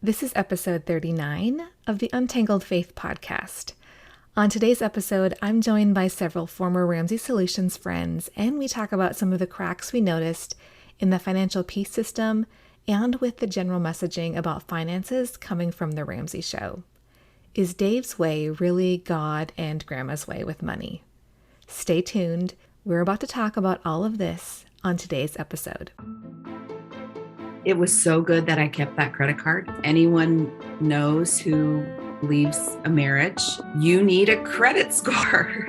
This is episode 39 of the Untangled Faith podcast. On today's episode, I'm joined by several former Ramsey Solutions friends, and we talk about some of the cracks we noticed in the financial peace system and with the general messaging about finances coming from the Ramsey Show. Is Dave's way really God and Grandma's way with money? Stay tuned. We're about to talk about all of this on today's episode. It was so good that I kept that credit card. Anyone knows who leaves a marriage, you need a credit score.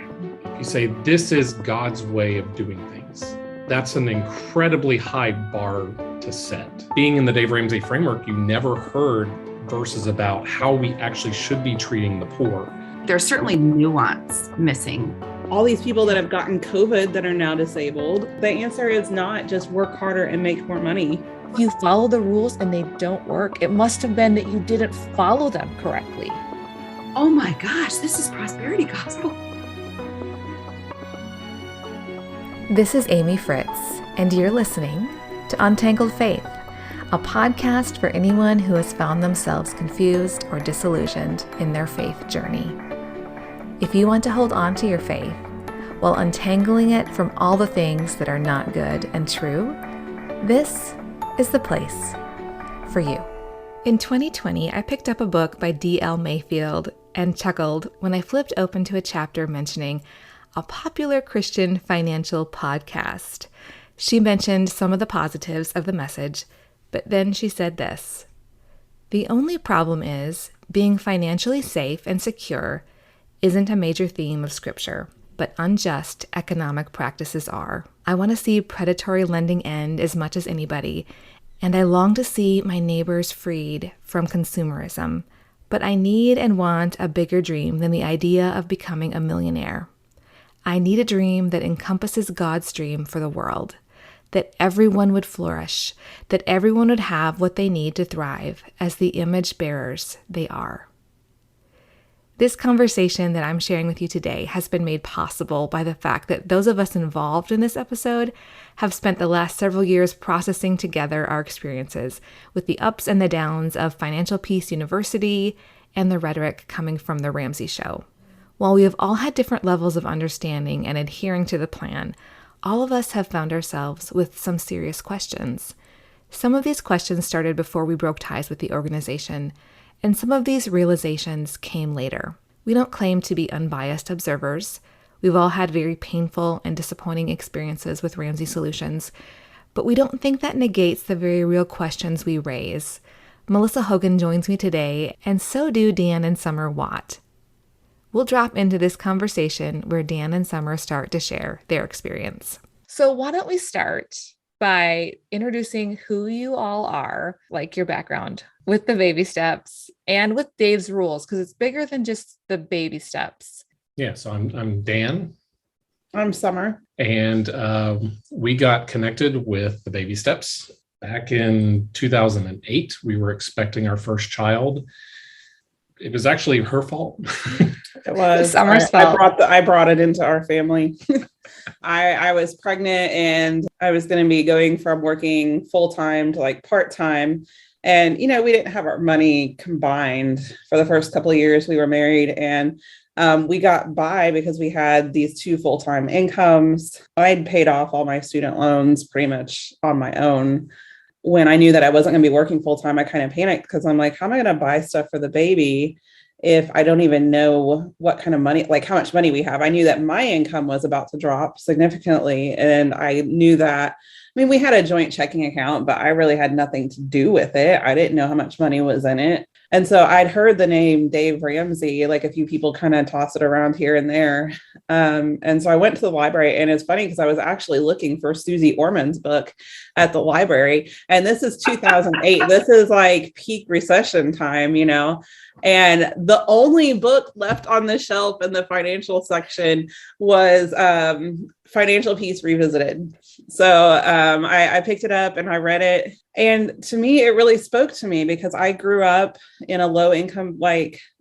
You say, this is God's way of doing things. That's an incredibly high bar to set. Being in the Dave Ramsey framework, you never heard verses about how we actually should be treating the poor. There's certainly nuance missing. All these people that have gotten COVID that are now disabled, the answer is not just work harder and make more money. If you follow the rules and they don't work, it must have been that you didn't follow them correctly. Oh my gosh, this is prosperity gospel. This is Amy Fritz, and you're listening to Untangled Faith, a podcast for anyone who has found themselves confused or disillusioned in their faith journey. If you want to hold on to your faith while untangling it from all the things that are not good and true, this is the place for you. In 2020, I picked up a book by D.L. Mayfield and chuckled when I flipped open to a chapter mentioning a popular Christian financial podcast. She mentioned some of the positives of the message, but then she said this: "The only problem is being financially safe and secure isn't a major theme of Scripture, but unjust economic practices are. I want to see predatory lending end as much as anybody, and I long to see my neighbors freed from consumerism, but I need and want a bigger dream than the idea of becoming a millionaire. I need a dream that encompasses God's dream for the world, that everyone would flourish, that everyone would have what they need to thrive as the image bearers they are." This conversation that I'm sharing with you today has been made possible by the fact that those of us involved in this episode have spent the last several years processing together our experiences with the ups and the downs of Financial Peace University and the rhetoric coming from the Ramsey Show. While we have all had different levels of understanding and adhering to the plan, all of us have found ourselves with some serious questions. Some of these questions started before we broke ties with the organization, and some of these realizations came later. We don't claim to be unbiased observers. We've all had very painful and disappointing experiences with Ramsey Solutions, but we don't think that negates the very real questions we raise. Melissa Hogan joins me today, and so do Dan and Summer Watt. We'll drop into this conversation where Dan and Summer start to share their experience. So why don't we start by introducing who you all are, like your background, with the baby steps and with Dave's rules, because it's bigger than just the baby steps. Yeah, so I'm Dan, I'm Summer. and we got connected with the baby steps back in 2008. We were expecting our first child. It was actually her fault. It was Summer's fault. I brought it into our family. I was pregnant and I was going to be going from working full-time to like part-time. And, we didn't have our money combined for the first couple of years we were married. And we got by because we had these two full-time incomes. I'd paid off all my student loans pretty much on my own. When I knew that I wasn't going to be working full-time, I kind of panicked because I'm like, how am I going to buy stuff for the baby if I don't even know what kind of money, like how much money we have? I knew that my income was about to drop significantly. And I knew that, we had a joint checking account, but I really had nothing to do with it. I didn't know how much money was in it. And so I'd heard the name Dave Ramsey, like a few people kind of toss it around here and there. And so I went to the library, and it's funny because I was actually looking for Susie Orman's book at the library. And this is 2008. This is like peak recession time, and the only book left on the shelf in the financial section was Financial Peace Revisited. So I picked it up and I read it. And to me, it really spoke to me because I grew up in a low income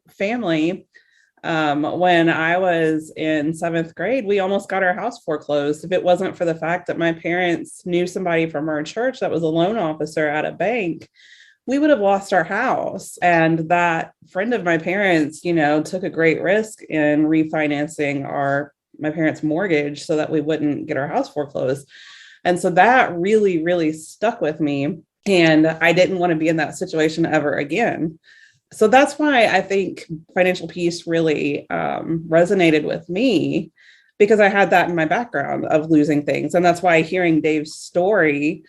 family. When I was in 7th grade, we almost got our house foreclosed. If it wasn't for the fact that my parents knew somebody from our church that was a loan officer at a bank, we would have lost our house. And that friend of my parents, took a great risk in refinancing my parents' mortgage so that we wouldn't get our house foreclosed. And so that really, really stuck with me. And I didn't want to be in that situation ever again. So that's why I think financial peace really resonated with me, because I had that in my background of losing things. And that's why hearing Dave's story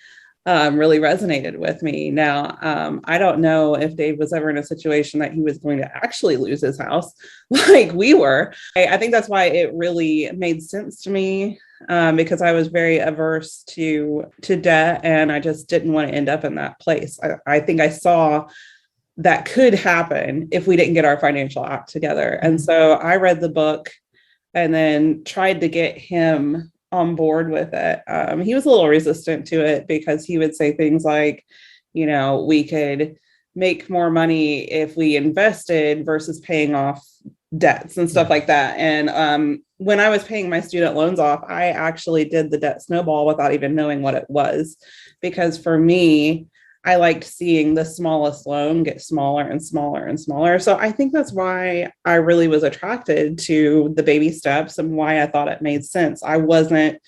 really resonated with me. Now, I don't know if Dave was ever in a situation that he was going to actually lose his house like we were. I think that's why it really made sense to me, because I was very averse to debt, and I just didn't want to end up in that place. I think I saw that could happen if we didn't get our financial act together. And so I read the book and then tried to get him on board with it. He was a little resistant to it because he would say things like, we could make more money if we invested versus paying off debts and stuff like that. And when I was paying my student loans off, I actually did the debt snowball without even knowing what it was, because for me, I liked seeing the smallest loan get smaller and smaller and smaller. So I think that's why I really was attracted to the baby steps and why I thought it made sense. I wasn't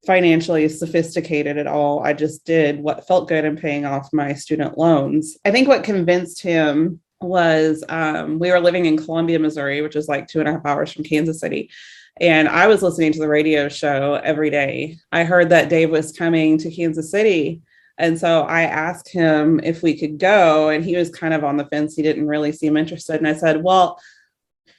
financially sophisticated at all. I just did what felt good in paying off my student loans. I think what convinced him was we were living in Columbia, Missouri, which is like 2.5 hours from Kansas City. And I was listening to the radio show every day. I heard that Dave was coming to Kansas City. And so I asked him if we could go, and he was kind of on the fence. He didn't really seem interested. And I said, well,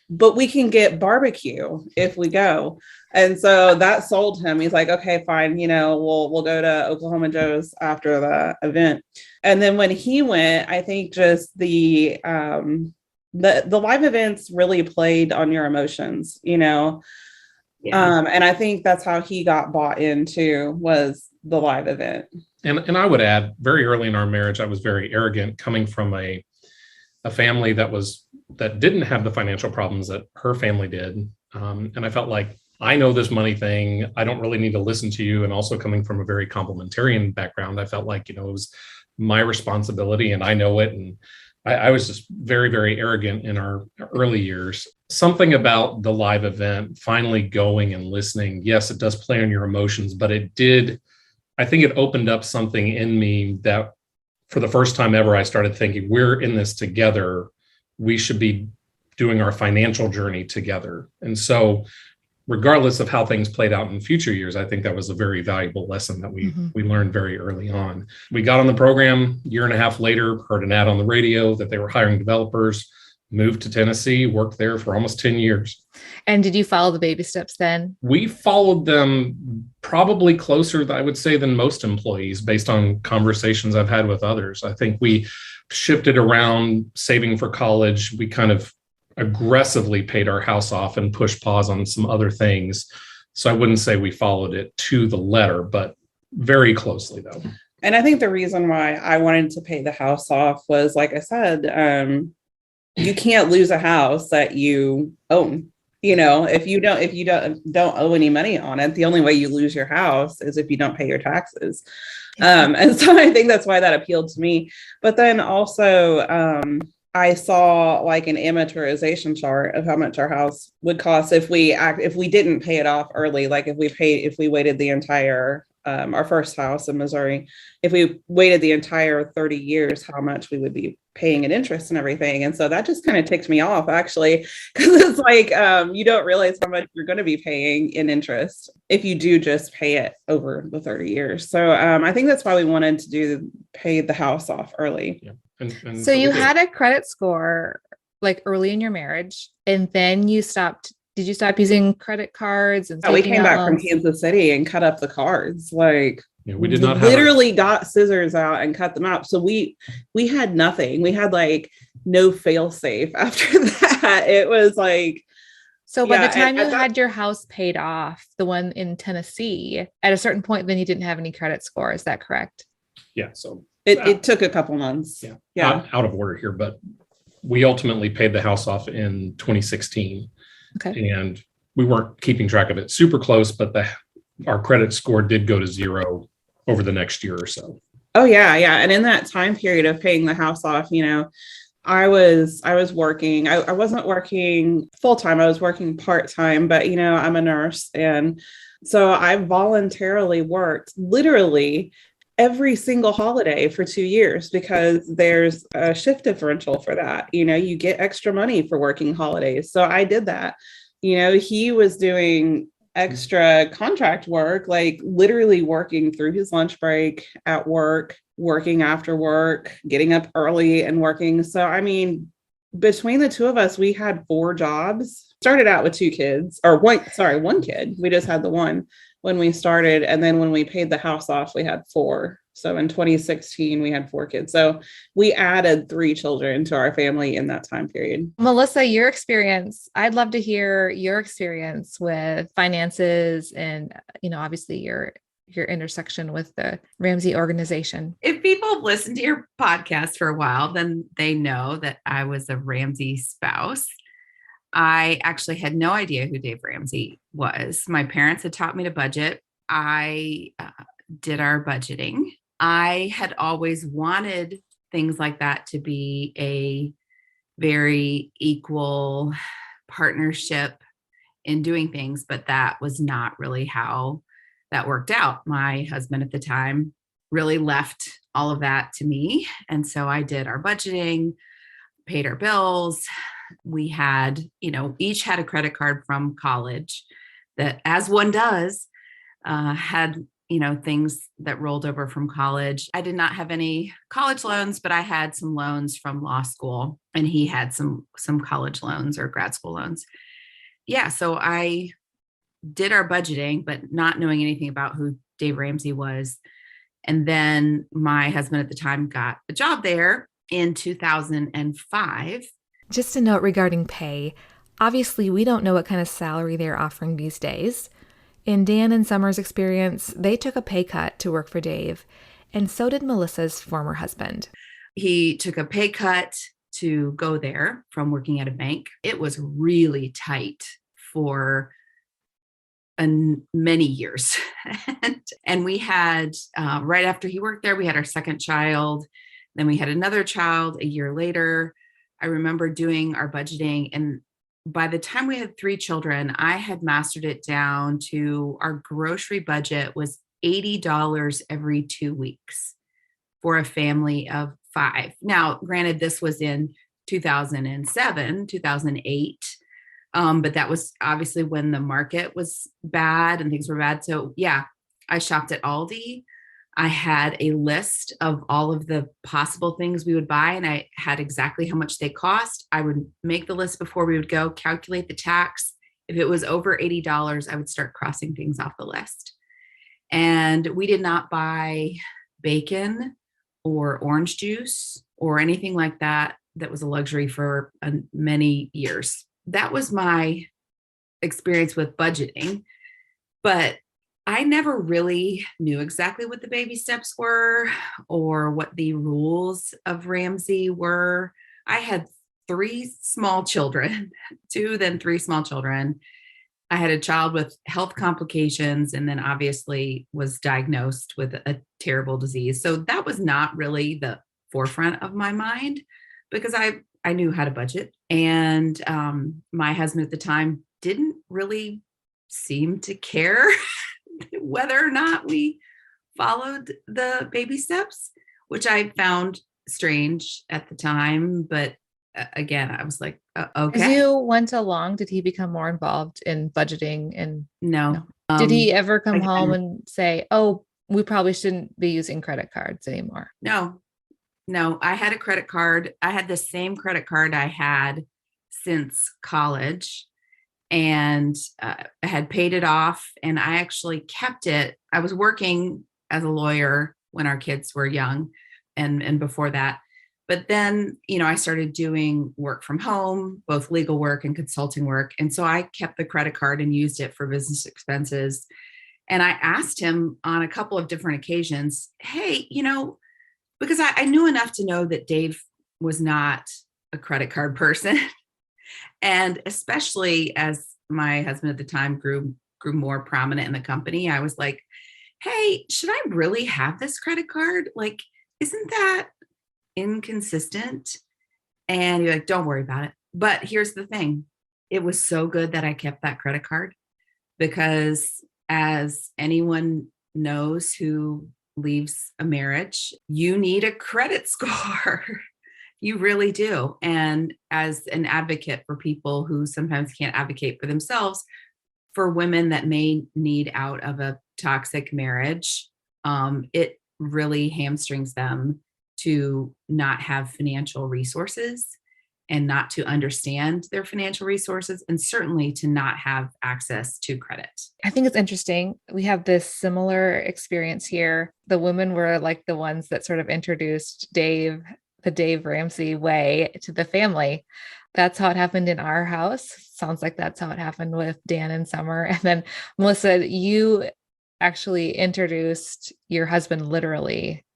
but we can get barbecue if we go. And so that sold him. He's like, okay, fine. We'll go to Oklahoma Joe's after the event. And then when he went, I think just the live events really played on your emotions, Yeah. And I think that's how he got bought into, was the live event. And I would add, very early in our marriage, I was very arrogant, coming from a family that didn't have the financial problems that her family did. And I felt like, I know this money thing. I don't really need to listen to you. And also coming from a very complementarian background, I felt like, it was my responsibility and I know it. And I was just very, very arrogant in our early years. Something about the live event, finally going and listening. Yes, it does play on your emotions, but I think it opened up something in me that for the first time ever, I started thinking, we're in this together. We should be doing our financial journey together. And so regardless of how things played out in future years, I think that was a very valuable lesson that we learned very early on. We got on the program, 1.5 years later, heard an ad on the radio that they were hiring developers, moved to Tennessee, worked there for almost 10 years. And did you follow the baby steps then? We followed them probably closer, I would say, than most employees based on conversations I've had with others. I think we shifted around saving for college. We kind of aggressively paid our house off and pushed pause on some other things. So I wouldn't say we followed it to the letter, but very closely though. And I think the reason why I wanted to pay the house off was, like I said, you can't lose a house that you own. If you don't owe any money on it, the only way you lose your house is if you don't pay your taxes. And so I think that's why that appealed to me. But then also, I saw like an amortization chart of how much our house would cost if we didn't pay it off early. Like if we waited the entire, our first house in Missouri, if we waited the entire 30 years, how much we would be paying in interest and everything. And so that just kind of ticked me off, actually, because it's like, you don't realize how much you're going to be paying in interest if you do just pay it over the 30 years. So I think that's why we wanted to pay the house off early. Yeah. And so you had a credit score like early in your marriage, and then you stopped. Did you stop using credit cards? And we came back from Kansas City and cut up the cards. Like, we did not literally got scissors out and cut them out. So we had nothing. We had like no fail safe after that. It was like, so by the time you had your house paid off, the one in Tennessee, at a certain point, then you didn't have any credit score. Is that correct? Yeah. So it took a couple months. Yeah. Out of order here, but we ultimately paid the house off in 2016. Okay. And we weren't keeping track of it super close, but our credit score did go to 0 over the next year or so. Oh yeah, yeah. And in that time period of paying the house off, I was working. I wasn't working full time. I was working part time, but I'm a nurse. And so I voluntarily worked literally every single holiday for 2 years because there's a shift differential for that. You get extra money for working holidays. So I did that. He was doing extra contract work, like literally working through his lunch break at work, working after work, getting up early and working. So, I mean, between the two of us, we had 4 jobs. Started out with 2 kids, or one kid. We just had the one when we started. And then when we paid the house off, we had 4. So in 2016, we had 4 kids. So we added 3 children to our family in that time period. Melissa, your experience, I'd love to hear your experience with finances and, obviously your intersection with the Ramsey organization. If people have listened to your podcast for a while, then they know that I was a Ramsey spouse. I actually had no idea who Dave Ramsey was. My parents had taught me to budget. I did our budgeting. I had always wanted things like that to be a very equal partnership in doing things, but that was not really how that worked out. My husband at the time really left all of that to me. And so I did our budgeting, paid our bills. We had, each had a credit card from college that, as one does, had, things that rolled over from college. I did not have any college loans, but I had some loans from law school, and he had some college loans or grad school loans. Yeah. So I did our budgeting, but not knowing anything about who Dave Ramsey was. And then my husband at the time got a job there in 2005. Just a note regarding pay. Obviously, we don't know what kind of salary they're offering these days. In Dan and Summer's experience, they took a pay cut to work for Dave, and so did Melissa's former husband. He took a pay cut to go there from working at a bank. It was really tight for many years. And we had, right after he worked there, we had our second child. Then we had another child a year later. I remember doing our budgeting, and by the time we had 3 children, I had mastered it down to our grocery budget was $80 every 2 weeks for a family of 5. Now, granted, this was in 2007, 2008. But that was obviously when the market was bad and things were bad. So yeah, I shopped at Aldi. I had a list of all of the possible things we would buy, and I had exactly how much they cost. I would make the list before we would go, calculate the tax. If it was over $80, I would start crossing things off the list. And we did not buy bacon or orange juice or anything like that. That was a luxury for many years. That was my experience with budgeting, but I never really knew exactly what the baby steps were or what the rules of Ramsey were. I had 3 small children, 2, then 3 small children. I had a child with health complications, and then obviously was diagnosed with a terrible disease. So that was not really the forefront of my mind because I knew how to budget. And my husband at the time didn't really seem to care whether or not we followed the baby steps, which I found strange at the time. But again, I was like, okay. As you went along, did he become more involved in budgeting? And No. Did he ever come home and say, oh, we probably shouldn't be using credit cards anymore? No, I had a credit card. I had the same credit card I had since college, and I had paid it off, and I actually kept it. I was working as a lawyer when our kids were young and before that. But then, I started doing work from home, both legal work and consulting work. And so I kept the credit card and used it for business expenses. And I asked him on a couple of different occasions, hey, because I knew enough to know that Dave was not a credit card person. And especially as my husband at the time grew more prominent in the company, I was like, hey, should I really have this credit card? Like, isn't that inconsistent? And you're like, don't worry about it. But here's the thing. It was so good that I kept that credit card, because as anyone knows who leaves a marriage, you need a credit score. You really do. And as an advocate for people who sometimes can't advocate for themselves, for women that may need out of a toxic marriage, it really hamstrings them to not have financial resources and not to understand their financial resources, and certainly to not have access to credit. I think it's interesting. We have this similar experience here. The women were like the ones that sort of introduced the Dave Ramsey way to the family. That's how it happened in our house. Sounds like that's how it happened with Dan and Summer. And then Melissa, you actually introduced your husband literally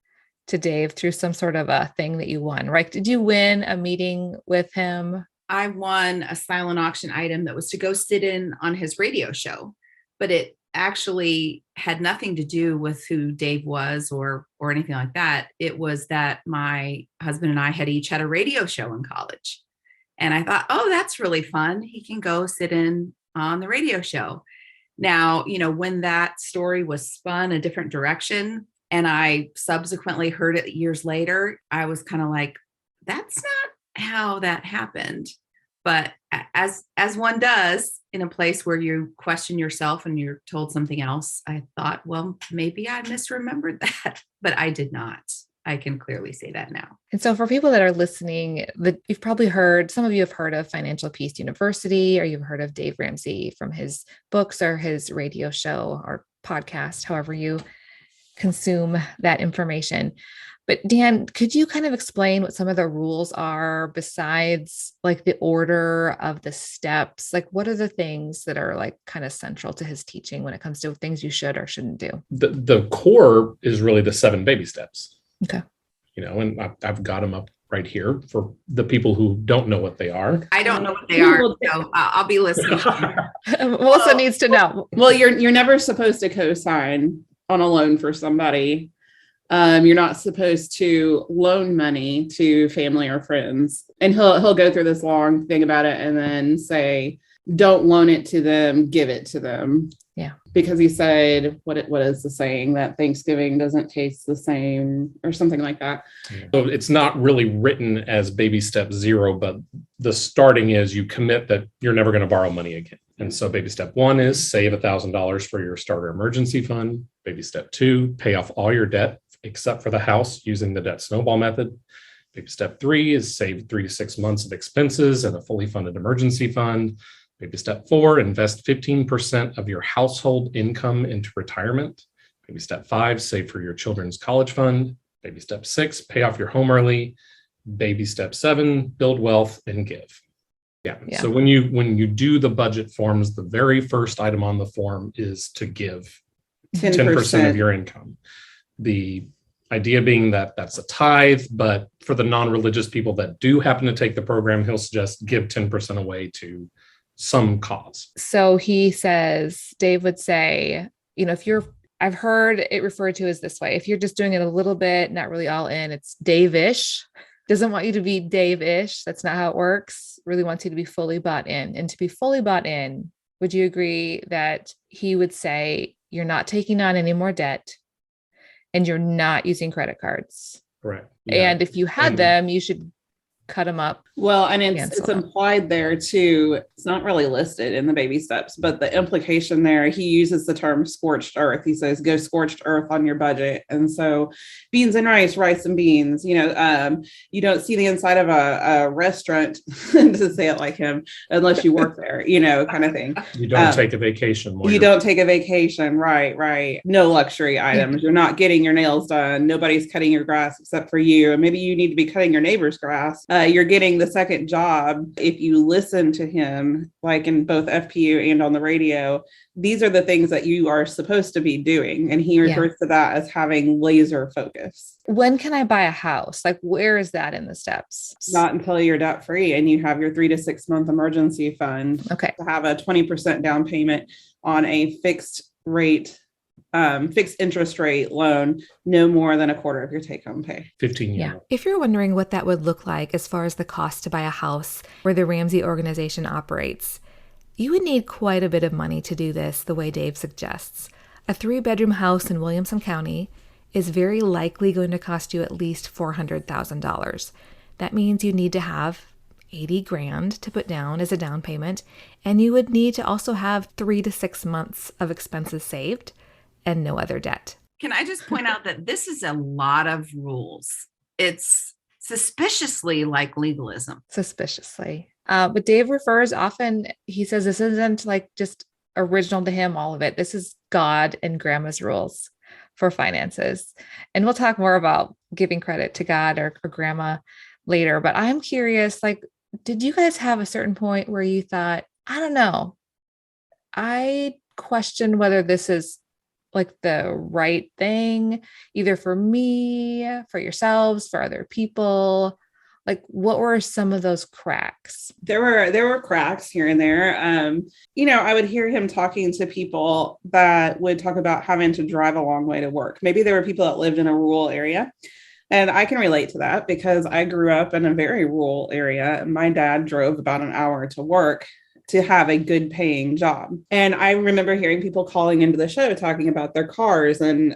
to Dave through some sort of a thing that you won, right? Did you win a meeting with him? I won a silent auction item that was to go sit in on his radio show, but it actually had nothing to do with who Dave was or anything like that. It was that my husband and I had each had a radio show in college. And I thought, oh, that's really fun. He can go sit in on the radio show. Now, when that story was spun a different direction, and I subsequently heard it years later, I was kind of like, that's not how that happened. But as one does in a place where you question yourself and you're told something else, I thought, well, maybe I misremembered that, but I did not. I can clearly say that now. And so for people that are listening, you've probably heard, some of you have heard of Financial Peace University, or you've heard of Dave Ramsey from his books or his radio show or podcast, however you consume that information. But Dan, could you kind of explain what some of the rules are besides like the order of the steps? Like, what are the things that are like kind of central to his teaching when it comes to things you should or shouldn't do? The core is really the 7 baby steps. Okay. And I've got them up right here for the people who don't know what they are. I don't know what they are, so I'll be listening. Melissa needs to know. Well, you're never supposed to co-sign on a loan for somebody. You're not supposed to loan money to family or friends. And he'll go through this long thing about it and then say, don't loan it to them, give it to them. Yeah. Because he said, what is the saying, that Thanksgiving doesn't taste the same or something like that. So it's not really written as baby step 0, but the starting is you commit that you're never going to borrow money again. And so baby step 1 is save $1,000 for your starter emergency fund. Baby step 2, pay off all your debt except for the house using the debt snowball method. Baby step 3 is save 3 to 6 months of expenses and a fully funded emergency fund. Baby step 4, invest 15% of your household income into retirement. Baby step 5, save for your children's college fund. Baby step 6, pay off your home early. Baby step 7, build wealth and give. Yeah. So when you do the budget forms, the very first item on the form is to give 10% of your income. The idea being that that's a tithe, but for the non-religious people that do happen to take the program, he'll suggest give 10% away to some cause. So he says, Dave would say, I've heard it referred to as this way. If you're just doing it a little bit, not really all in, it's Dave-ish. Doesn't want you to be Dave-ish. That's not how it works. Really wants you to be fully bought in. And to be fully bought in, would you agree that he would say you're not taking on any more debt and you're not using credit cards? Correct. Yeah. And if you had them, you should cut them up. Well, and it's implied there too. It's not really listed in the baby steps, but the implication there, he uses the term scorched earth. He says, go scorched earth on your budget. And so beans and rice and beans, you don't see the inside of a restaurant to say it like him, unless you work there, kind of thing. You don't take a vacation. You don't take a vacation. Right. No luxury items. You're not getting your nails done. Nobody's cutting your grass except for you. And maybe you need to be cutting your neighbor's grass. You're getting the second job. If you listen to him, like in both FPU and on the radio, these are the things that you are supposed to be doing. And he refers to that as having laser focus. When can I buy a house? Like, where is that in the steps? Not until you're debt free and you have your 3 to 6 month emergency fund. Okay. To have a 20% down payment on a fixed rate fixed interest rate loan, no more than a quarter of your take home pay. 15 years. Yeah. If you're wondering what that would look like as far as the cost to buy a house where the Ramsey organization operates, you would need quite a bit of money to do this the way Dave suggests. A 3-bedroom house in Williamson County is very likely going to cost you at least $400,000. That means you need to have 80 grand to put down as a down payment, and you would need to also have 3 to 6 months of expenses saved and no other debt. Can I just point out that this is a lot of rules? It's suspiciously like legalism. Suspiciously. But Dave refers often, he says this isn't like just original to him, all of it. This is God and grandma's rules for finances. And we'll talk more about giving credit to God or grandma later. But I'm curious, like, did you guys have a certain point where you thought, I don't know, I question whether this is like the right thing, either for me, for yourselves, for other people? Like, what were some of those cracks? There were cracks here and there. I would hear him talking to people that would talk about having to drive a long way to work. Maybe there were people that lived in a rural area. And I can relate to that because I grew up in a very rural area. My dad drove about an hour to work to have a good paying job. And I remember hearing people calling into the show talking about their cars, and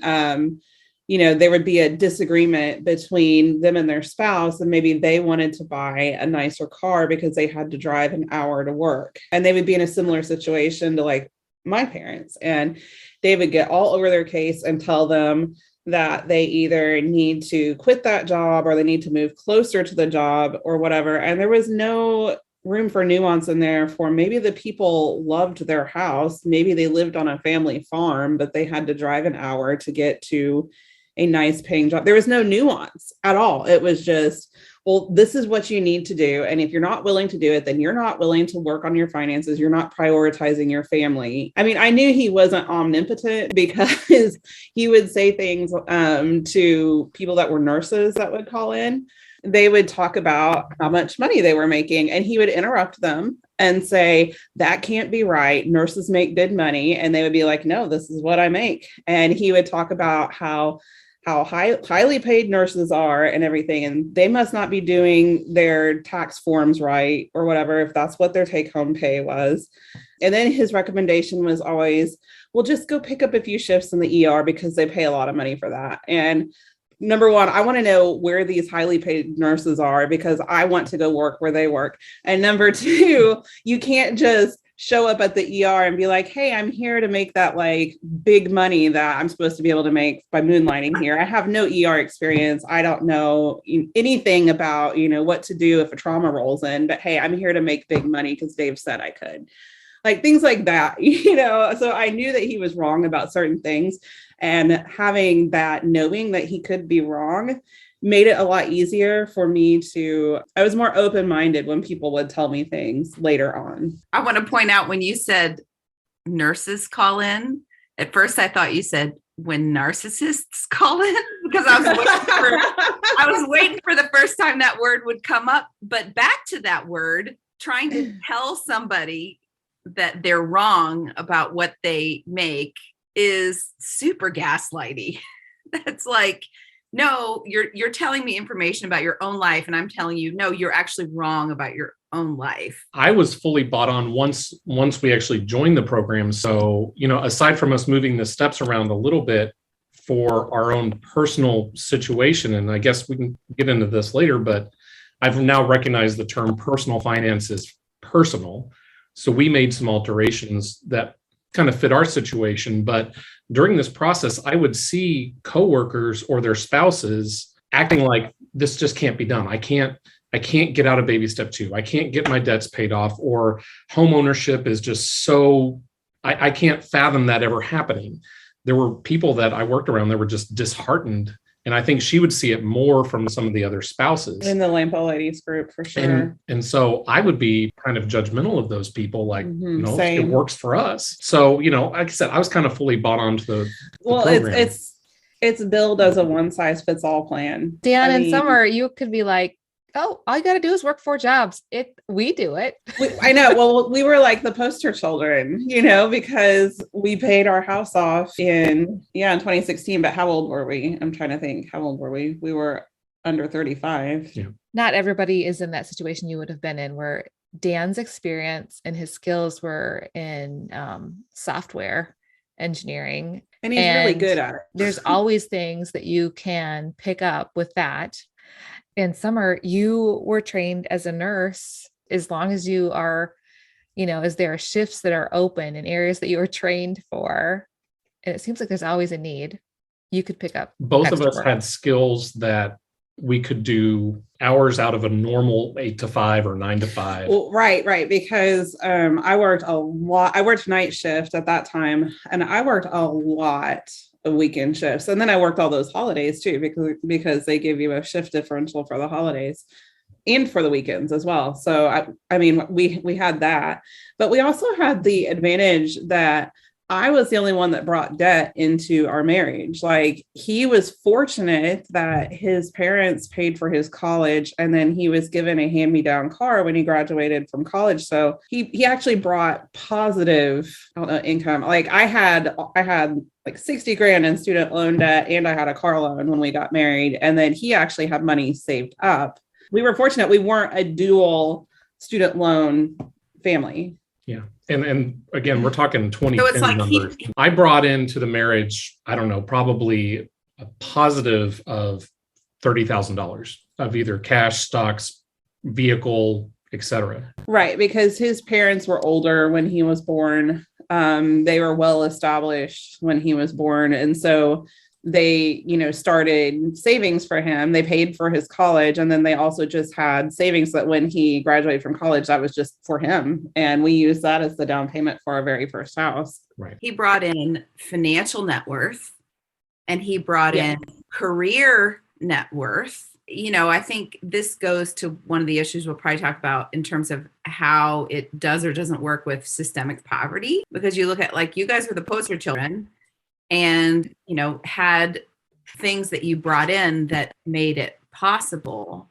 there would be a disagreement between them and their spouse, and maybe they wanted to buy a nicer car because they had to drive an hour to work. And they would be in a similar situation to like my parents, and they would get all over their case and tell them that they either need to quit that job or they need to move closer to the job or whatever. And there was no room for nuance in there for maybe the people loved their house. Maybe they lived on a family farm, but they had to drive an hour to get to a nice paying job. There was no nuance at all. It was just, well, this is what you need to do. And if you're not willing to do it, then you're not willing to work on your finances. You're not prioritizing your family. I mean, I knew he wasn't omnipotent because he would say things to people that were nurses that would call in. They would talk about how much money they were making, and he would interrupt them and say, that can't be right. Nurses make good money. And they would be like, no, this is what I make. And he would talk about how highly paid nurses are and everything. And they must not be doing their tax forms right or whatever, if that's what their take home pay was. And then his recommendation was always, well, just go pick up a few shifts in the ER because they pay a lot of money for that. And number one, I want to know where these highly paid nurses are because I want to go work where they work. And number two, you can't just show up at the ER and be like, hey, I'm here to make that like big money that I'm supposed to be able to make by moonlighting here. I have no ER experience. I don't know anything about, what to do if a trauma rolls in, but hey, I'm here to make big money because Dave said I could. Like things like that, so I knew that he was wrong about certain things, and having that knowing that he could be wrong made it a lot easier for me I was more open-minded when people would tell me things later on. I want to point out when you said nurses call in, at first I thought you said when narcissists call in, because I was waiting for the first time that word would come up. But back to that word, trying to tell somebody that they're wrong about what they make is super gaslighty. That's like, no, you're telling me information about your own life, and I'm telling you, no, you're actually wrong about your own life. I was fully bought on once we actually joined the program. So, aside from us moving the steps around a little bit for our own personal situation, and I guess we can get into this later, but I've now recognized the term personal finance is personal. So we made some alterations that kind of fit our situation. But during this process, I would see coworkers or their spouses acting like this just can't be done. I can't get out of baby step 2. I can't get my debts paid off, or home ownership is just so, I can't fathom that ever happening. There were people that I worked around that were just disheartened. And I think she would see it more from some of the other spouses. In the Lampo Ladies group, for sure. And so I would be kind of judgmental of those people, like, same. It works for us. So, like I said, I was kind of fully bought onto the program. It's billed as a one size fits all plan. Dan and Summer, you could be like, oh, all you got to do is work 4 jobs. We do it. I know. Well, we were like the poster children, because we paid our house off in 2016. But how old were we? I'm trying to think. How old were we? We were under 35. Yeah. Not everybody is in that situation you would have been in, where Dan's experience and his skills were in software engineering. And he's really good at it. There's always things that you can pick up with that. And Summer, you were trained as a nurse. As long as you are, as there are shifts that are open in areas that you were trained for, and it seems like there's always a need, you could pick up. Both of extra us work. had skills that we could do hours out of a normal 8 to 5 or 9 to 5. Well, right. Because I worked a lot. I worked night shift at that time, and I worked a lot of weekend shifts. And then I worked all those holidays too, because they give you a shift differential for the holidays and for the weekends as well. So I mean, we had that, but we also had the advantage that I was the only one that brought debt into our marriage. Like, he was fortunate that his parents paid for his college, and then he was given a hand-me-down car when he graduated from college. So he actually brought positive, income. Like, I had like 60 grand in student loan debt, and I had a car loan when we got married. And then he actually had money saved up. We were fortunate. We weren't a dual student loan family. Yeah. And again, we're talking 2010 So it's like numbers. I brought into the marriage, I don't know, probably a positive of $30,000 of either cash, stocks, vehicle, etc. Right. Because his parents were older when he was born. They were well established when he was born. And so they, started savings for him. They paid for his college. And then they also just had savings that when he graduated from college, that was just for him. And we used that as the down payment for our very first house. Right. He brought in financial net worth, and he brought in career net worth. I think this goes to one of the issues we'll probably talk about in terms of how it does or doesn't work with systemic poverty, because you look at, like, you guys were the poster children and, had things that you brought in that made it possible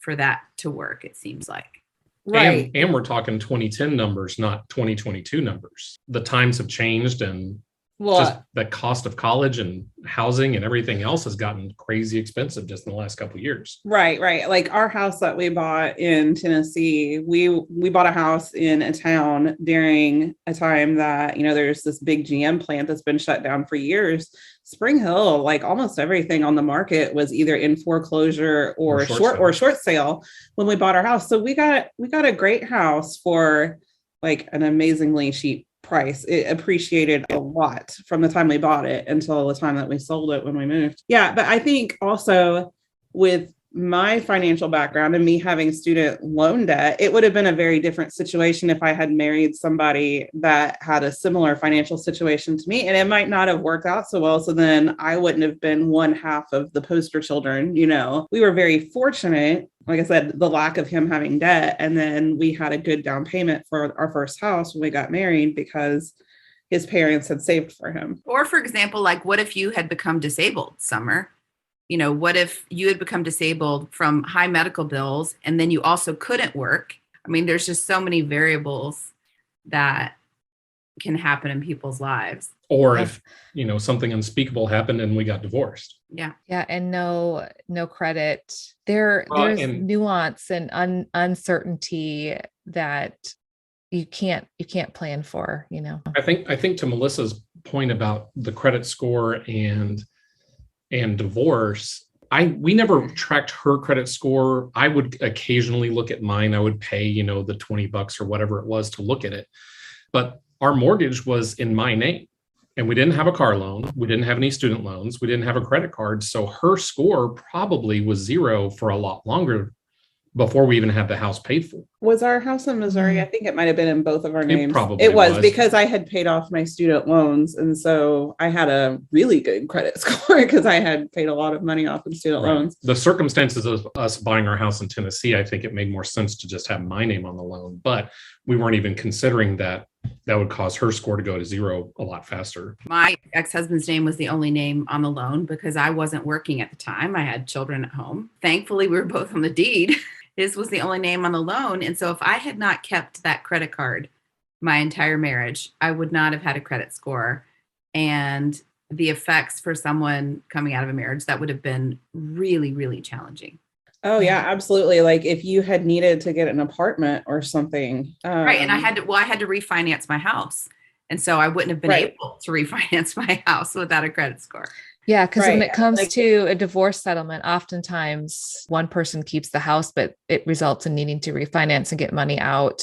for that to work, it seems like. Right. And we're talking 2010 numbers, not 2022 numbers. The times have changed, and just the cost of college and housing and everything else has gotten crazy expensive just in the last couple of years. Right. Like, our house that we bought in Tennessee, we bought a house in a town during a time that, there's this big GM plant that's been shut down for years. Spring Hill, like, almost everything on the market was either in foreclosure or short sale when we bought our house. So we got a great house for like an amazingly cheap price. It appreciated a lot from the time we bought it until the time that we sold it when we moved. Yeah, but I think also with my financial background and me having student loan debt, it would have been a very different situation if I had married somebody that had a similar financial situation to me, and it might not have worked out so well. So then I wouldn't have been one half of the poster children. We were very fortunate, like I said, the lack of him having debt. And then we had a good down payment for our first house when we got married because his parents had saved for him. Or, for example, like, what if you had become disabled, Summer? What if you had become disabled from high medical bills and then you also couldn't work? I mean, there's just so many variables that can happen in people's lives. Or if, something unspeakable happened and we got divorced. Yeah. Yeah. And no credit. There's nuance and uncertainty that you can't plan for, I think to Melissa's point about the credit score and divorce, we never tracked her credit score. I would occasionally look at mine. I would pay, the $20 or whatever it was to look at it. But our mortgage was in my name, and we didn't have a car loan. We didn't have any student loans. We didn't have a credit card. So her score probably was 0 for a lot longer before we even had the house paid for. Was our house in Missouri? I think it might have been in both of our names. It was because I had paid off my student loans. And so I had a really good credit score because I had paid a lot of money off in student loans. The circumstances of us buying our house in Tennessee, I think it made more sense to just have my name on the loan, but we weren't even considering that that would cause her score to go to zero a lot faster. My ex-husband's name was the only name on the loan because I wasn't working at the time. I had children at home. Thankfully, we were both on the deed. His was the only name on the loan. And so if I had not kept that credit card my entire marriage, I would not have had a credit score. And the effects for someone coming out of a marriage, that would have been really, really challenging. Oh yeah, absolutely. Like if you had needed to get an apartment or something. Right. And I had to refinance my house. And so I wouldn't have been able to refinance my house without a credit score. Yeah, because when it comes to a divorce settlement, oftentimes one person keeps the house, but it results in needing to refinance and get money out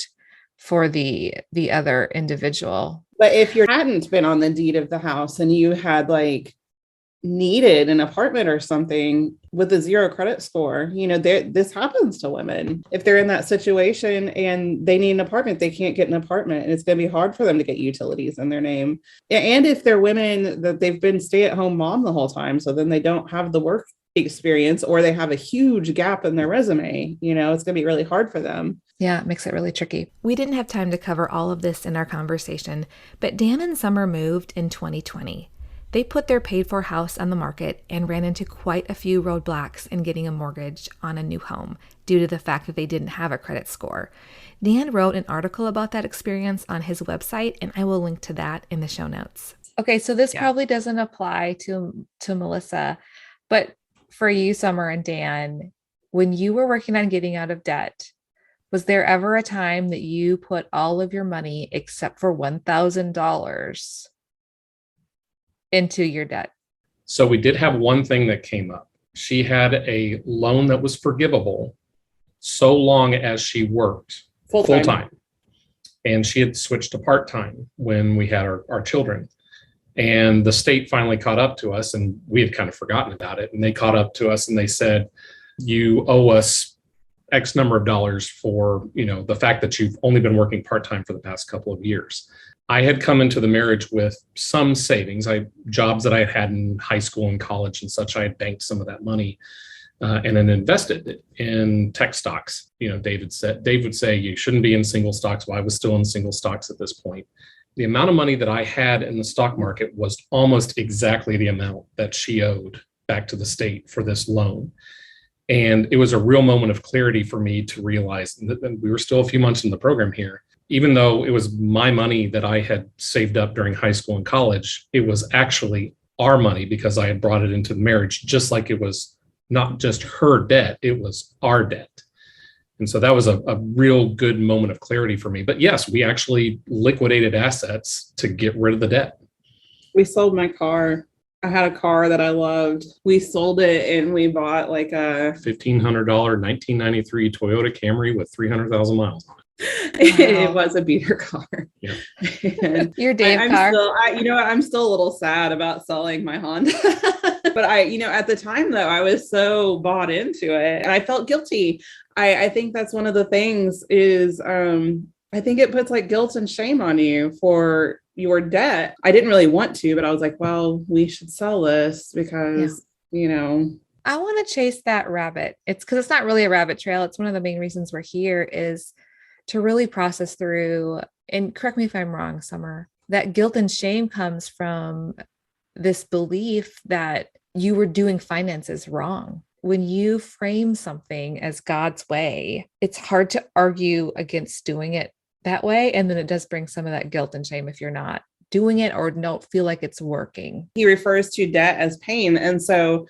for the other individual. But if you hadn't been on the deed of the house and you had like needed an apartment or something with a zero credit score, this happens to women. If they're in that situation and they need an apartment, they can't get an apartment, and it's going to be hard for them to get utilities in their name. And if they're women that they've been stay-at-home mom the whole time, so then they don't have the work experience, or they have a huge gap in their resume, it's going to be really hard for them. Yeah, it makes it really tricky. We didn't have time to cover all of this in our conversation, but Dan and Summer moved in 2020. They put their paid-for house on the market and ran into quite a few roadblocks in getting a mortgage on a new home due to the fact that they didn't have a credit score. Dan wrote an article about that experience on his website, and I will link to that in the show notes. Okay, so this probably doesn't apply to Melissa, but for you, Summer and Dan, when you were working on getting out of debt, was there ever a time that you put all of your money except for $1,000 into your debt? So we did have one thing that came up. She had a loan that was forgivable so long as she worked full-time. And she had switched to part-time when we had our children. And the state finally caught up to us, and we had kind of forgotten about it. And they caught up to us and they said, you owe us X number of dollars for, the fact that you've only been working part-time for the past couple of years. I had come into the marriage with some savings. Jobs that I had had in high school and college and such. I had banked some of that money and then invested it in tech stocks. Dave would say you shouldn't be in single stocks. Well, I was still in single stocks at this point. The amount of money that I had in the stock market was almost exactly the amount that she owed back to the state for this loan. And it was a real moment of clarity for me to realize that we were still a few months in the program here. Even though it was my money that I had saved up during high school and college, it was actually our money because I had brought it into the marriage, just like it was not just her debt, it was our debt. And so that was a real good moment of clarity for me. But yes, we actually liquidated assets to get rid of the debt. We sold my car. I had a car that I loved. We sold it and we bought like a $1,500 1993 Toyota Camry with 300,000 miles on it. It was a beater car. Yeah. Your Dave car. I'm still a little sad about selling my Honda. But at the time though, I was so bought into it and I felt guilty. I think that's one of the things is, I think it puts like guilt and shame on you for your debt. I didn't really want to, but I was like, well, we should sell this because, I want to chase that rabbit. It's because it's not really a rabbit trail. It's one of the main reasons we're here is to really process through, and correct me if I'm wrong, Summer, that guilt and shame comes from this belief that you were doing finances wrong. When you frame something as God's way, it's hard to argue against doing it that way. And then it does bring some of that guilt and shame if you're not doing it or don't feel like it's working. He refers to debt as pain. And so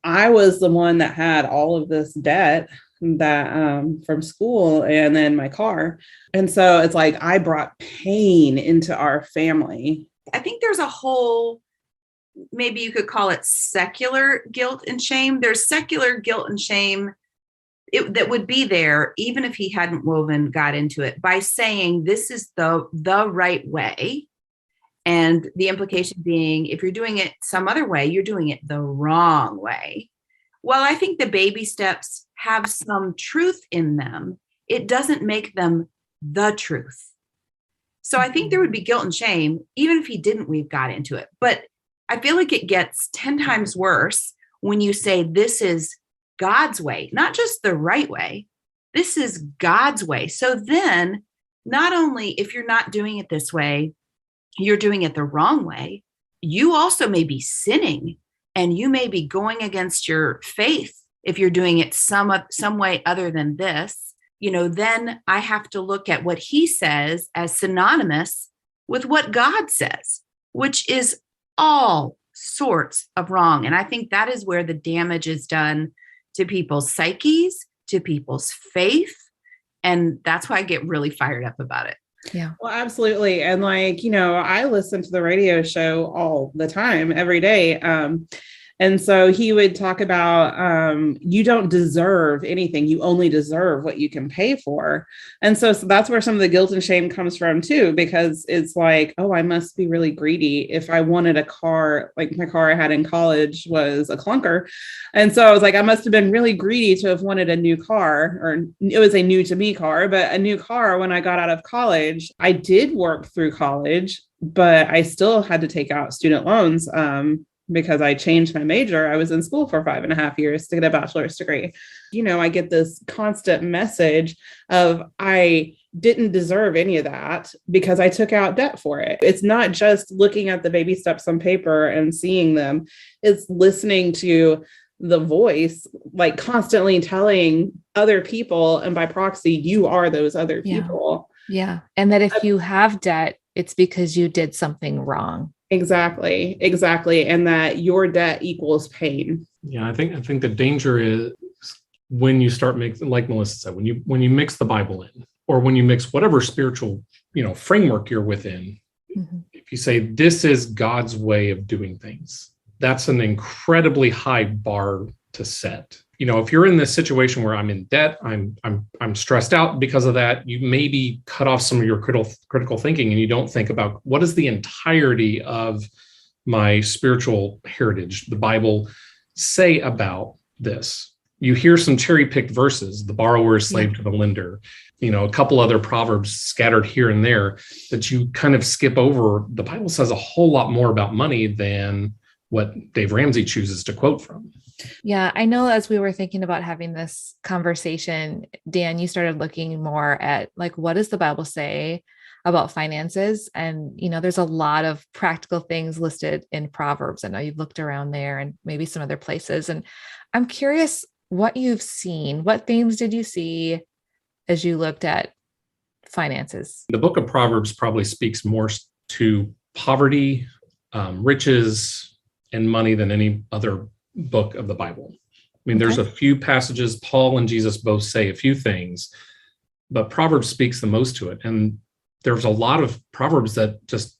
I was the one that had all of this debt that from school and then my car. And so it's like I brought pain into our family. I think there's a whole, maybe you could call it secular guilt and shame. There's secular guilt and shame that would be there even if he hadn't woven God into it by saying this is the right way. And the implication being, if you're doing it some other way, you're doing it the wrong way. Well, I think the baby steps have some truth in them. It doesn't make them the truth. So I think there would be guilt and shame, even if he didn't weave God into it. But I feel like it gets 10 times worse when you say this is God's way, not just the right way. This is God's way. So then not only if you're not doing it this way, you're doing it the wrong way, you also may be sinning and you may be going against your faith if you're doing it some way other than this. Then I have to look at what he says as synonymous with what God says, which is all sorts of wrong. And I think that is where the damage is done to people's psyches, to people's faith. And that's why I get really fired up about it. Yeah. Well, absolutely. And I listen to the radio show all the time, every day. And so he would talk about, you don't deserve anything. You only deserve what you can pay for. And so that's where some of the guilt and shame comes from too, because it's like, oh, I must be really greedy. If I wanted a car, like my car I had in college was a clunker. And so I was like, I must have been really greedy to have wanted a new car, or it was a new to me car, but a new car when I got out of college. I did work through college, but I still had to take out student loans. Because I changed my major. I was in school for 5.5 years to get a bachelor's degree. I get this constant message of I didn't deserve any of that because I took out debt for it. It's not just looking at the baby steps on paper and seeing them. It's listening to the voice, like constantly telling other people, and by proxy, you are those other people. Yeah. And that if you have debt, it's because you did something wrong. Exactly. And that your debt equals pain. Yeah, I think the danger is when you start mixing, like Melissa said, when you mix the Bible in, or when you mix whatever spiritual, framework you're within. Mm-hmm. If you say this is God's way of doing things, that's an incredibly high bar to set. If you're in this situation where I'm in debt, I'm stressed out because of that, you maybe cut off some of your critical thinking, and you don't think about what is the entirety of my spiritual heritage, the Bible, say about this. You hear some cherry-picked verses, the borrower is slave to the lender, a couple other proverbs scattered here and there that you kind of skip over. The Bible says a whole lot more about money than what Dave Ramsey chooses to quote from. Yeah, I know as we were thinking about having this conversation, Dan, you started looking more at what does the Bible say about finances? And, there's a lot of practical things listed in Proverbs. I know you've looked around there and maybe some other places. And I'm curious what you've seen. What themes did you see as you looked at finances? The book of Proverbs probably speaks more to poverty, riches, and money than any other book of the Bible. There's a few passages, Paul and Jesus both say a few things, but Proverbs speaks the most to it. And there's a lot of Proverbs that just,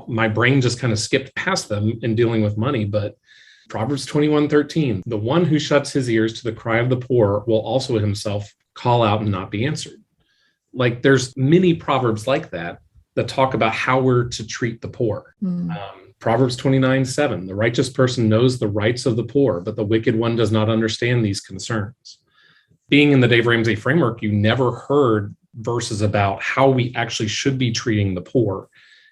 my brain just kind of skipped past them in dealing with money. But Proverbs 21:13, the one who shuts his ears to the cry of the poor will also himself call out and not be answered. There's many Proverbs like that talk about how we're to treat the poor. Proverbs 29:7, the righteous person knows the rights of the poor, but the wicked one does not understand these concerns. Being in the Dave Ramsey framework, you never heard verses about how we actually should be treating the poor.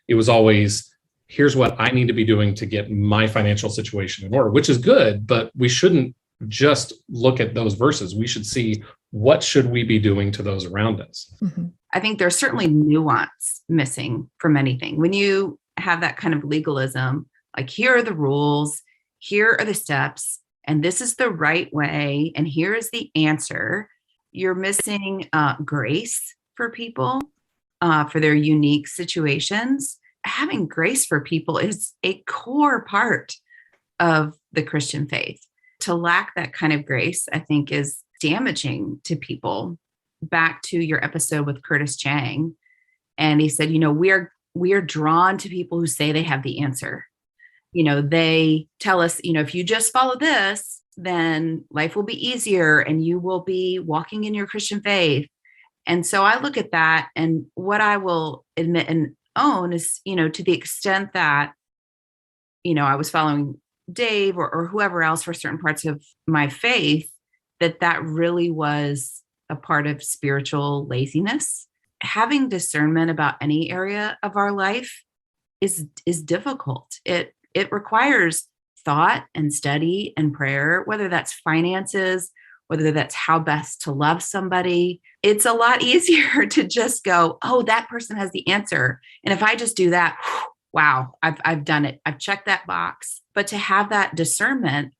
It was always, here's what I need to be doing to get my financial situation in order, which is good, but we shouldn't just look at those verses. We should see what should we be doing to those around us. Mm-hmm. I think there's certainly nuance missing from anything. When you have that kind of legalism, here are the rules, here are the steps, and this is the right way, and here is the answer. You're missing grace for people, for their unique situations. Having grace for people is a core part of the Christian faith. To lack that kind of grace, I think, is damaging to people. Back to your episode with Curtis Chang, and he said, we are drawn to people who say they have the answer. They tell us, if you just follow this, then life will be easier and you will be walking in your Christian faith. And so I look at that, and what I will admit and own is, to the extent that, I was following Dave or whoever else for certain parts of my faith, that really was a part of spiritual laziness. Having discernment about any area of our life is difficult. It requires thought and study and prayer, whether that's finances whether that's how best to love somebody. It's a lot easier to just go, oh, that person has the answer. And if I just do that, wow, I've done it. I've checked that box. But to have that discernment,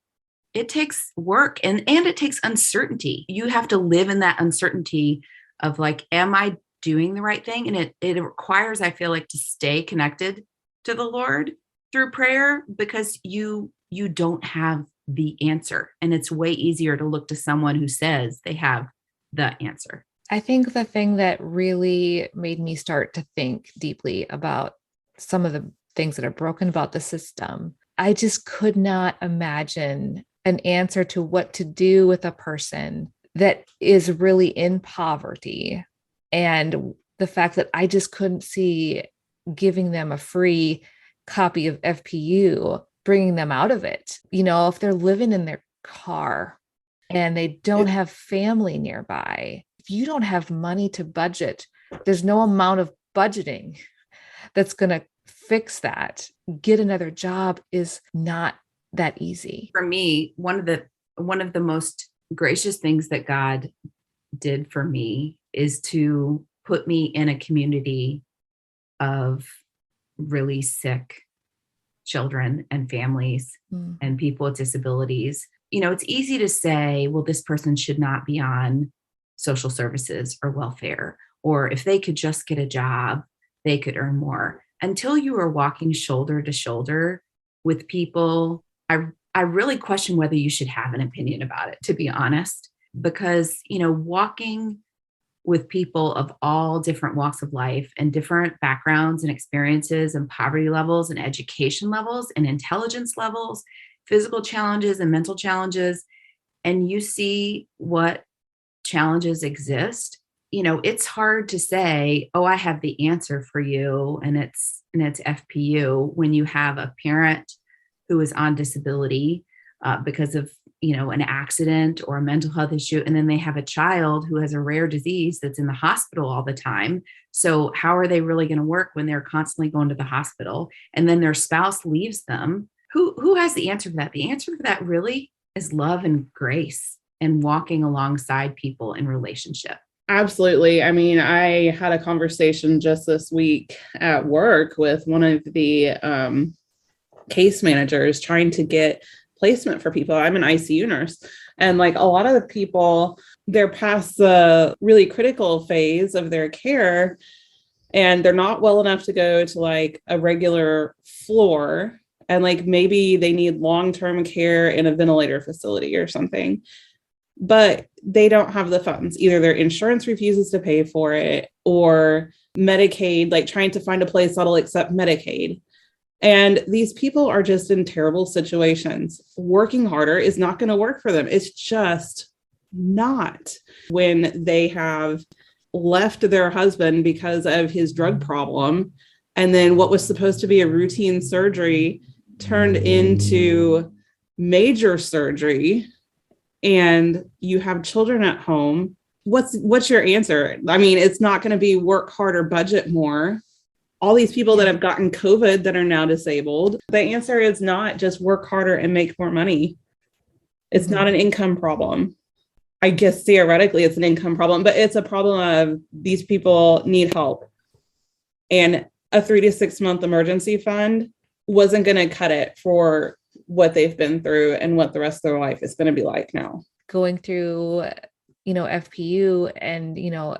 it takes work and it takes uncertainty. You have to live in that uncertainty of like, am I doing the right thing? And it requires, I feel like, to stay connected to the Lord through prayer, because you don't have the answer. And it's way easier to look to someone who says they have the answer. I think the thing that really made me start to think deeply about some of the things that are broken about the system, I just could not imagine an answer to what to do with a person that is really in poverty. And the fact that I just couldn't see giving them a free copy of FPU, bringing them out of it. If they're living in their car and they don't have family nearby, if you don't have money to budget, there's no amount of budgeting that's going to fix that. Get another job is not that easy. For me, one of the most gracious things that God did for me is to put me in a community of really sick children and families and people with disabilities. It's easy to say, well, this person should not be on social services or welfare, or if they could just get a job, they could earn more. Until you are walking shoulder to shoulder with people, I really question whether you should have an opinion about it, to be honest, because, walking with people of all different walks of life and different backgrounds and experiences and poverty levels and education levels and intelligence levels, physical challenges and mental challenges, and you see what challenges exist, it's hard to say, oh, I have the answer for you, and it's FPU, when you have a parent who is on disability because of, an accident or a mental health issue. And then they have a child who has a rare disease that's in the hospital all the time. So how are they really going to work when they're constantly going to the hospital? And then their spouse leaves them. Who has the answer for that? The answer for that really is love and grace and walking alongside people in relationship. Absolutely. I mean, I had a conversation just this week at work with one of the case managers trying to get placement for people. I'm an ICU nurse. And like a lot of the people, they're past the really critical phase of their care, and they're not well enough to go to like a regular floor. And like maybe they need long-term care in a ventilator facility or something, but they don't have the funds. Either their insurance refuses to pay for it, or Medicaid, like trying to find a place that'll accept Medicaid. And these people are just in terrible situations. Working harder is not going to work for them. It's just not. When they have left their husband because of his drug problem, and then what was supposed to be a routine surgery turned into major surgery, and you have children at home, what's your answer? I mean, it's not going to be work harder, budget more. All these people that have gotten COVID that are now disabled, the answer is not just work harder and make more money. It's not an income problem. I guess theoretically it's an income problem, but it's a problem of these people need help. And a 3 to 6 month emergency fund wasn't going to cut it for what they've been through and what the rest of their life is going to be like now. Going through FPU and,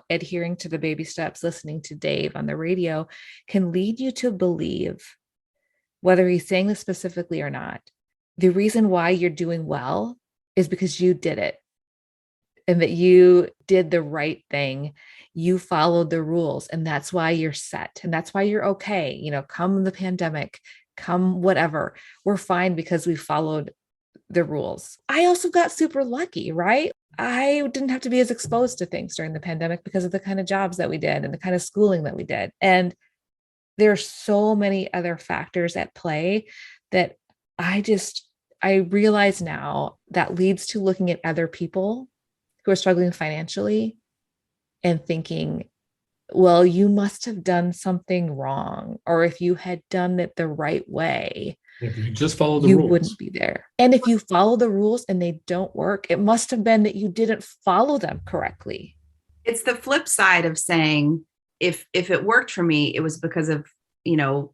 adhering to the baby steps, listening to Dave on the radio can lead you to believe, whether he's saying this specifically or not, the reason why you're doing well is because you did it and that you did the right thing. You followed the rules, and that's why you're set. And that's why you're okay. Come the pandemic, come whatever, we're fine because we followed the rules. I also got super lucky, right? I didn't have to be as exposed to things during the pandemic because of the kind of jobs that we did and the kind of schooling that we did. And there's so many other factors at play that I realize now that leads to looking at other people who are struggling financially and thinking, well, you must have done something wrong. Or if you had done it the right way, If you just follow the you rules, wouldn't be there. And if you follow the rules and they don't work, it must have been that you didn't follow them correctly. It's the flip side of saying, if it worked for me, it was because of,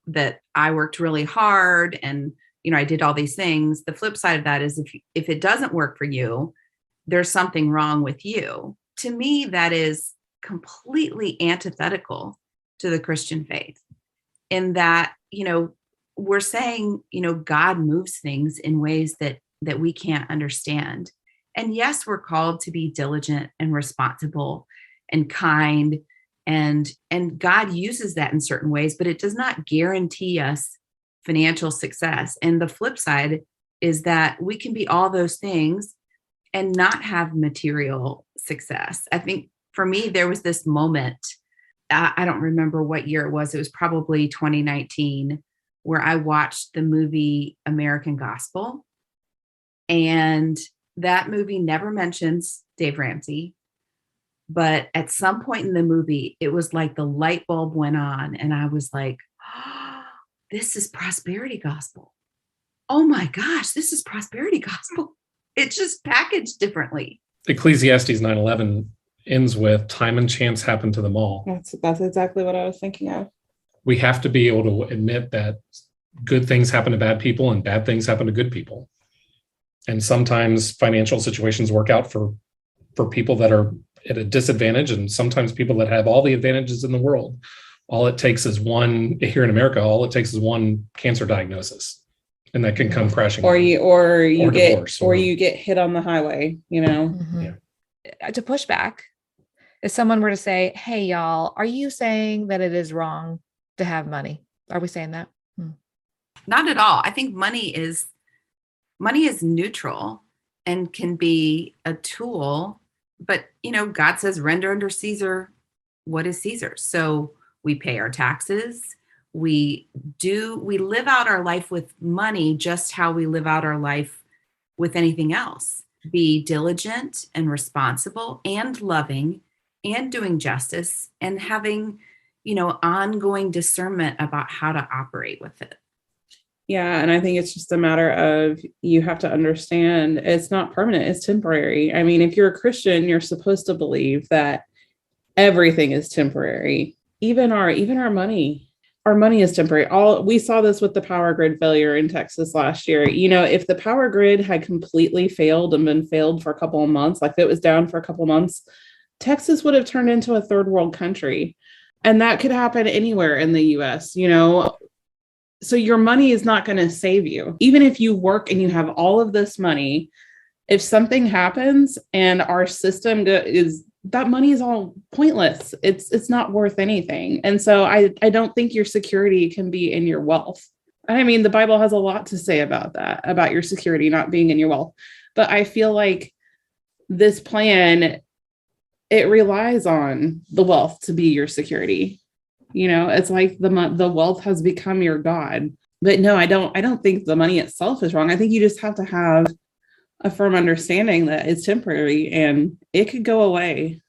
that I worked really hard and, I did all these things. The flip side of that is if it doesn't work for you, there's something wrong with you. To me, that is completely antithetical to the Christian faith, in that, we're saying, God moves things in ways that we can't understand. And yes, we're called to be diligent and responsible and kind, and God uses that in certain ways, but it does not guarantee us financial success. And the flip side is that we can be all those things and not have material success. I think for me, there was this moment, I don't remember what year it was probably 2019, where I watched the movie American Gospel. And that movie never mentions Dave Ramsey. But at some point in the movie, it was like the light bulb went on and I was like, oh, this is prosperity gospel. Oh my gosh, this is prosperity gospel. It's just packaged differently. Ecclesiastes 9:11 ends with time and chance happen to them all. That's exactly what I was thinking of. We have to be able to admit that good things happen to bad people and bad things happen to good people. And sometimes financial situations work out for people that are at a disadvantage, and sometimes people that have all the advantages in the world. All it takes is here in America, all it takes is one cancer diagnosis, and that can come crashing. Or you get hit on the highway, Mm-hmm. Yeah. To push back, if someone were to say, hey, y'all, are you saying that it is wrong to have money? Are we saying that? Not at all. I think money is neutral and can be a tool, but God says render unto Caesar what is Caesar's. So we pay our taxes. We live out our life with money just how we live out our life with anything else. Be diligent and responsible and loving and doing justice and having, ongoing discernment about how to operate with it. Yeah. And I think it's just a matter of, you have to understand it's not permanent, it's temporary. I mean, if you're a Christian, you're supposed to believe that everything is temporary. Even our money. Our money is temporary. We saw this with the power grid failure in Texas last year. If the power grid had completely failed and been failed for a couple of months, like if it was down for a couple of months, Texas would have turned into a third world country. And that could happen anywhere in the US, So your money is not going to save you. Even if you work and you have all of this money, if something happens and our system that money is all pointless. It's not worth anything. And so I don't think your security can be in your wealth. I mean, the Bible has a lot to say about that, about your security not being in your wealth. But I feel like this plan, it relies on the wealth to be your security. It's like the wealth has become your God. But no, I don't think the money itself is wrong. I think you just have to have a firm understanding that it's temporary and it could go away.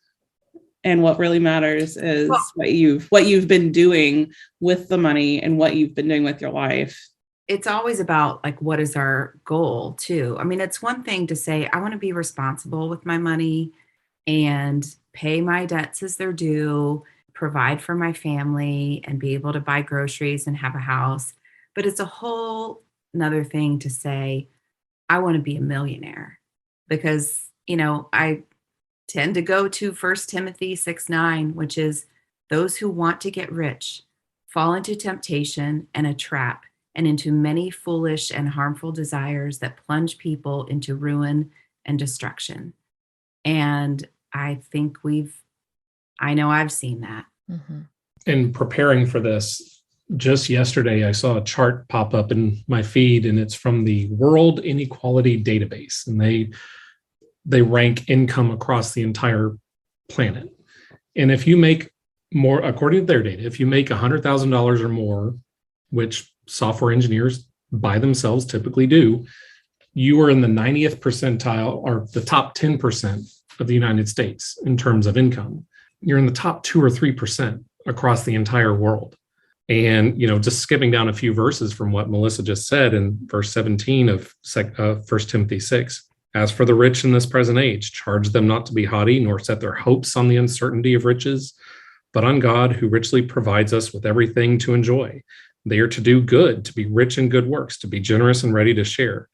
And what really matters is what you've been doing with the money and what you've been doing with your life. It's always about what is our goal too. I mean, it's one thing to say, I want to be responsible with my money and pay my debts as they're due, provide for my family and be able to buy groceries and have a house. But it's a whole another thing to say, I want to be a millionaire, because, I tend to go to 1 Timothy 6:9, which is those who want to get rich fall into temptation and a trap and into many foolish and harmful desires that plunge people into ruin and destruction. And I think I know I've seen that. Mm-hmm. In preparing for this, just yesterday, I saw a chart pop up in my feed, and it's from the World Inequality Database, and they rank income across the entire planet. And if you make more, according to their data, if you make $100,000 or more, which software engineers by themselves typically do, you are in the 90th percentile or the top 10% of the United States in terms of income. You're in the top 2 or 3% across the entire world. And, just skipping down a few verses from what Melissa just said in verse 17 of 1 Timothy 6, as for the rich in this present age, charge them not to be haughty, nor set their hopes on the uncertainty of riches, but on God, who richly provides us with everything to enjoy. They are to do good, to be rich in good works, to be generous and ready to share.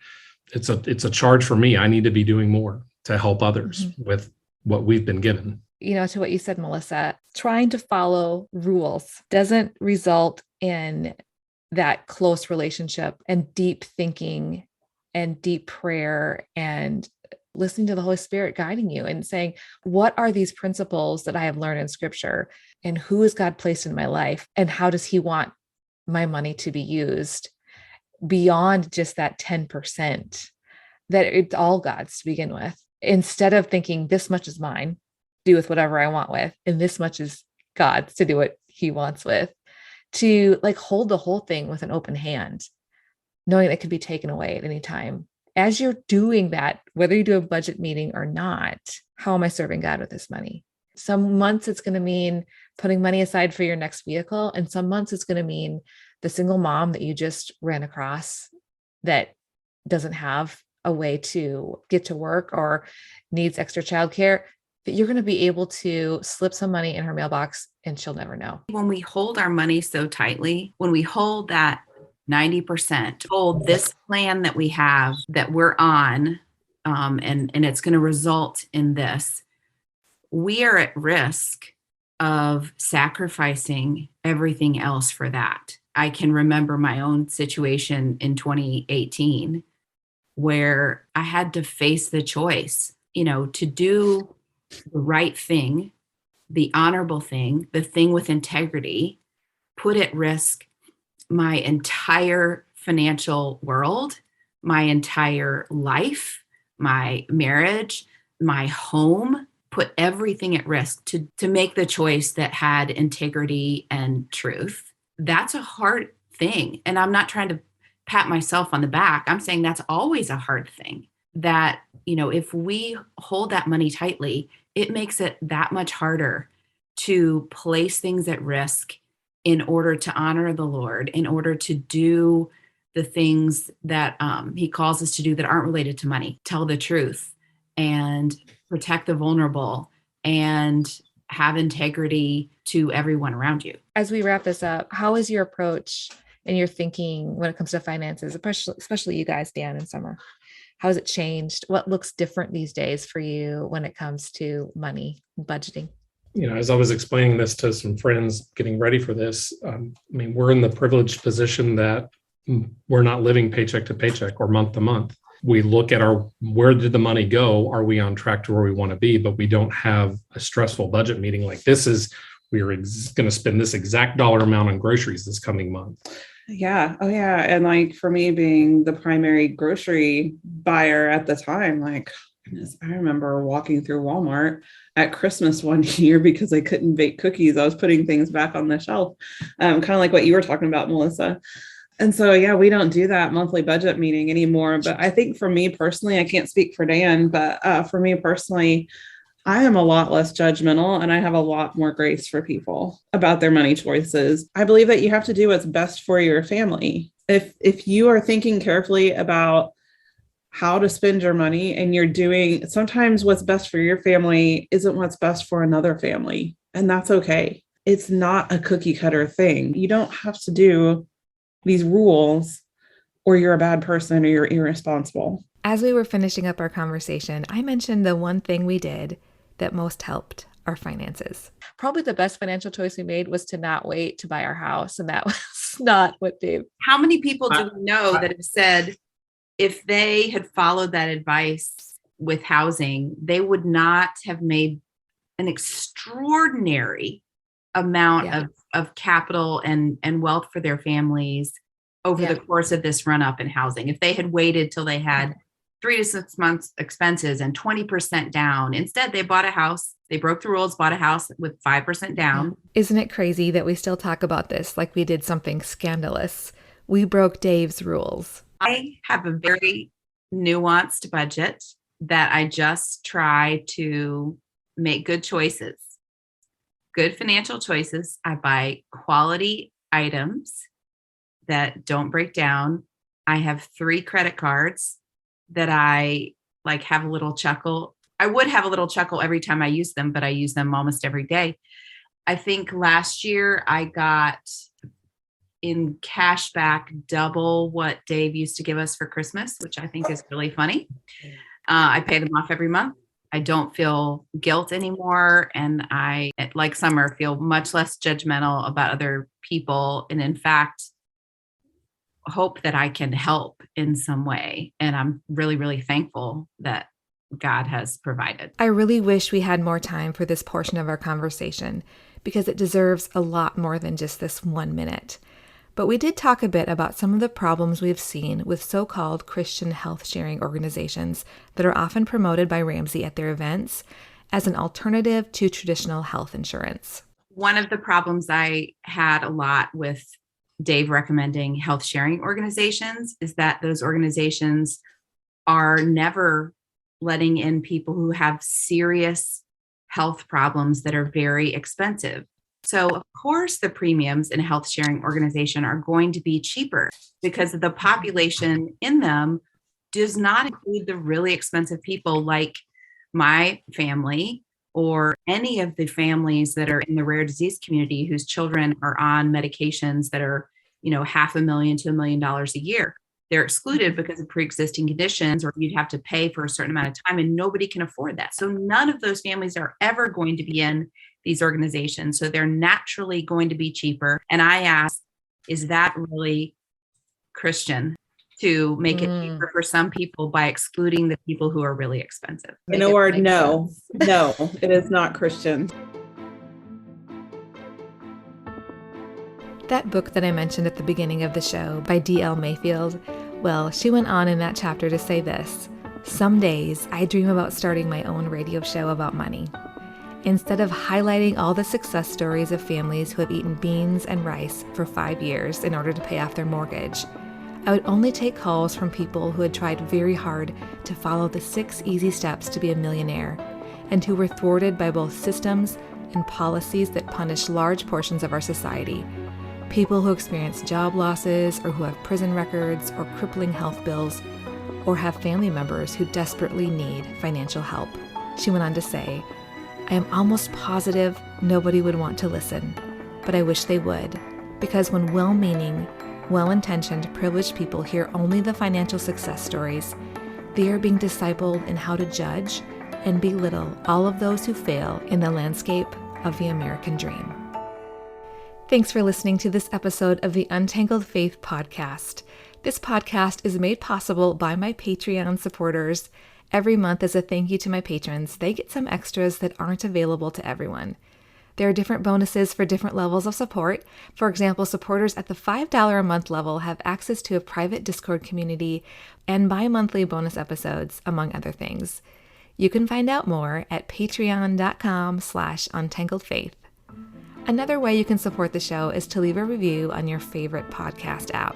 It's a charge for me. I need to be doing more to help others with what we've been given. To what you said, Melissa, trying to follow rules doesn't result in that close relationship and deep thinking and deep prayer and listening to the Holy Spirit guiding you and saying, what are these principles that I have learned in Scripture, and who has God placed in my life, and how does He want my money to be used beyond just that 10%, that it's all God's to begin with, instead of thinking this much is mine, do with whatever I want with, and this much is God's to do what He wants with, to hold the whole thing with an open hand, knowing it could be taken away at any time. As you're doing that, whether you do a budget meeting or not, how am I serving God with this money? Some months it's going to mean putting money aside for your next vehicle. And some months it's going to mean the single mom that you just ran across that doesn't have a way to get to work or needs extra childcare, that you're going to be able to slip some money in her mailbox and she'll never know. When we hold our money so tightly, when we hold that 90%, hold this plan that we have that we're on, and it's going to result in this, we are at risk of sacrificing everything else for that. I can remember my own situation in 2018 where I had to face the choice, to do the right thing, the honorable thing, the thing with integrity, put at risk my entire financial world, my entire life, my marriage, my home, put everything at risk to make the choice that had integrity and truth. That's a hard thing. And I'm not trying to pat myself on the back. I'm saying that's always a hard thing. That, if we hold that money tightly, it makes it that much harder to place things at risk in order to honor the Lord, in order to do the things that He calls us to do that aren't related to money. Tell the truth and protect the vulnerable and have integrity to everyone around you. As we wrap this up, how is your approach and your thinking when it comes to finances, especially you guys, Dan and Summer? How has it changed? What looks different these days for you when it comes to money, budgeting? As I was explaining this to some friends getting ready for this, we're in the privileged position that we're not living paycheck to paycheck or month to month. We look at where did the money go? Are we on track to where we want to be? But we don't have a stressful budget meeting like this is. We're going to spend this exact dollar amount on groceries this coming month. Yeah. Oh, yeah. And for me being the primary grocery buyer at the time, goodness, I remember walking through Walmart at Christmas one year because I couldn't bake cookies. I was putting things back on the shelf, kind of like what you were talking about, Melissa. And so, yeah, we don't do that monthly budget meeting anymore. But I think for me personally, I can't speak for Dan, but for me personally, I am a lot less judgmental and I have a lot more grace for people about their money choices. I believe that you have to do what's best for your family. If you are thinking carefully about how to spend your money and you're doing, sometimes what's best for your family isn't what's best for another family. And that's okay. It's not a cookie cutter thing. You don't have to do these rules or you're a bad person or you're irresponsible. As we were finishing up our conversation, I mentioned the one thing we did that most helped our finances. Probably the best financial choice we made was to not wait to buy our house. And that was not what Dave. How many people do we know that have said if they had followed that advice with housing, they would not have made an extraordinary amount of capital and wealth for their families over the course of this run up in housing? If they had waited till they had 3 to 6 months expenses and 20% down. Instead, they bought a house. They broke the rules, bought a house with 5% down. Isn't it crazy that we still talk about this like we did something scandalous? We broke Dave's rules. I have a very nuanced budget that I just try to make good choices, good financial choices. I buy quality items that don't break down. I have 3 credit cards that I like have a little chuckle. I would have a little chuckle every time I use them, but I use them almost every day. I think last year I got in cash back double what Dave used to give us for Christmas, which I think is really funny. I pay them off every month. I don't feel guilt anymore. And I, like Summer, feel much less judgmental about other people. And in fact, hope that I can help in some way. And I'm really, really thankful that God has provided. I really wish we had more time for this portion of our conversation because it deserves a lot more than just this 1 minute. But we did talk a bit about some of the problems we've seen with so-called Christian health sharing organizations that are often promoted by Ramsey at their events as an alternative to traditional health insurance. One of the problems I had a lot with Dave recommending health sharing organizations is that those organizations are never letting in people who have serious health problems that are very expensive. So of course the premiums in a health sharing organization are going to be cheaper because the population in them does not include the really expensive people like my family or any of the families that are in the rare disease community whose children are on medications that are, $500,000 to $1 million a year. They're excluded because of pre-existing conditions, or you'd have to pay for a certain amount of time, and nobody can afford that. So none of those families are ever going to be in these organizations. So they're naturally going to be cheaper. And I ask, is that really Christian to make it cheaper for some people by excluding the people who are really expensive? In a word, no, it is not Christian. That book that I mentioned at the beginning of the show by D.L. Mayfield, well, she went on in that chapter to say this: "Some days I dream about starting my own radio show about money. Instead of highlighting all the success stories of families who have eaten beans and rice for 5 years in order to pay off their mortgage, I would only take calls from people who had tried very hard to follow the 6 easy steps to be a millionaire, and who were thwarted by both systems and policies that punish large portions of our society. People who experience job losses, or who have prison records or crippling health bills, or have family members who desperately need financial help." She went on to say, "I am almost positive nobody would want to listen, but I wish they would, because when well-meaning, well-intentioned, privileged people hear only the financial success stories, they are being discipled in how to judge and belittle all of those who fail in the landscape of the American dream." Thanks for listening to this episode of the Untangled Faith podcast. This podcast is made possible by my Patreon supporters. Every month, as a thank you to my patrons, they get some extras that aren't available to everyone. There are different bonuses for different levels of support. For example, supporters at the $5 a month level have access to a private Discord community and bi-monthly bonus episodes, among other things. You can find out more at patreon.com/untangledfaith. Another way you can support the show is to leave a review on your favorite podcast app.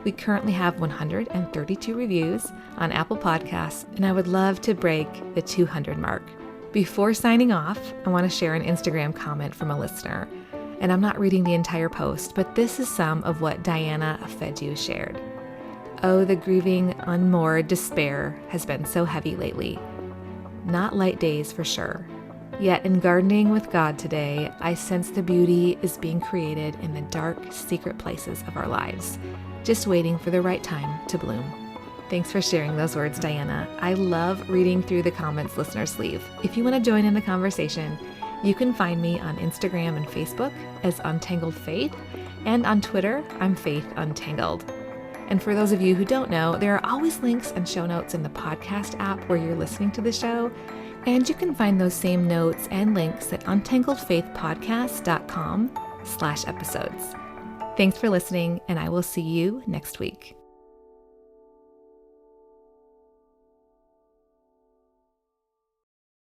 We currently have 132 reviews on Apple Podcasts, and I would love to break the 200 mark. Before signing off, I want to share an Instagram comment from a listener. And I'm not reading the entire post, but this is some of what Diana Afedu shared. "Oh, the grieving, unmoored despair has been so heavy lately. Not light days for sure. Yet in gardening with God today, I sense the beauty is being created in the dark, secret places of our lives, just waiting for the right time to bloom." Thanks for sharing those words, Diana. I love reading through the comments listeners leave. If you want to join in the conversation, you can find me on Instagram and Facebook as Untangled Faith, and on Twitter, I'm Faith Untangled. And for those of you who don't know, there are always links and show notes in the podcast app where you're listening to the show. And you can find those same notes and links at untangledfaithpodcast.com/episodes. Thanks for listening, and I will see you next week.